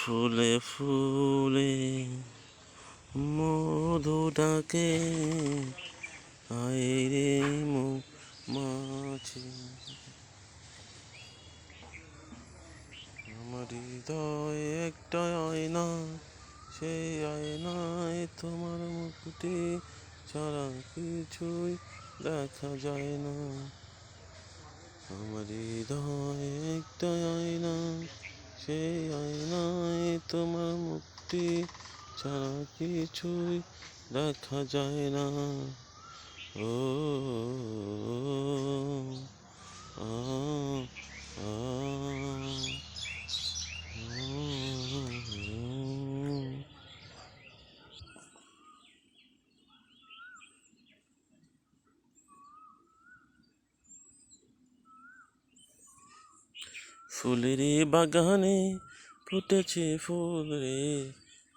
ফুলে ফুলে মধু ডাকে, আইরে মৌমাছি। আমার হৃদয় একটা আয়না, সেই আয়নায় তোমার মুখটি ছাড়া কিছুই দেখা যায় না। আমার হৃদয় একটা আয়না, সেই আয়নায় তোমার মুখটি ছাড়া কিছুই দেখা যায় না। ও আ আ ফুলের বাগানে ফুটেছে ফুল রে,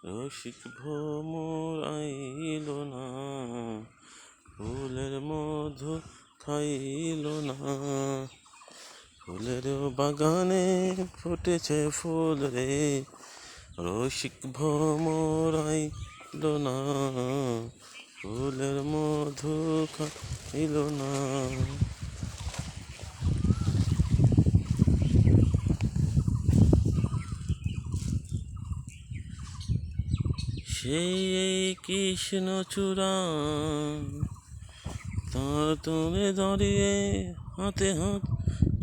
রসিক ভ্রমর আইল না, ফুলের মধু খাইল না। ফুলের বাগানে ফুটেছে ফুল রে, রসিক ভ্রমর আইল না, ফুলের মধু খাইল না। সেই কৃষ্ণচূড়া তার তুলে দাঁড়িয়ে, হাতে হাত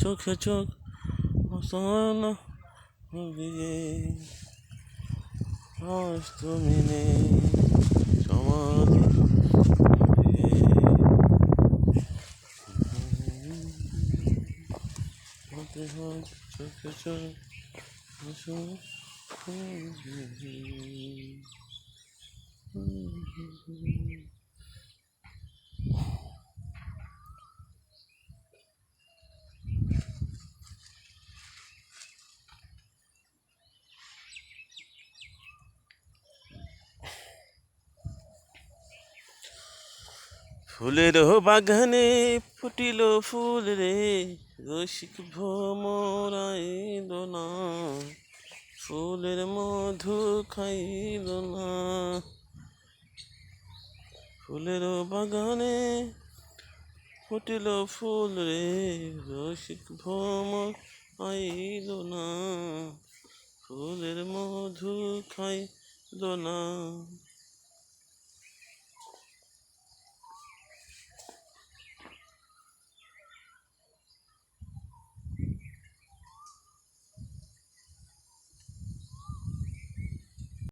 চোখে চোখ দিয়ে, আজ তুমি নেই সমাধি হাতে হাত চোখে চোখ। ফুলের বাগানে ফুটিল ফুল রে, রসিক ভ্রমর আইল না, ফুলের মধু খাইল না। ফুলের বাগানে ফুটিল ফুল রে, রসিক ভ্রমর আইল না, ফুলের মধু খাইল না।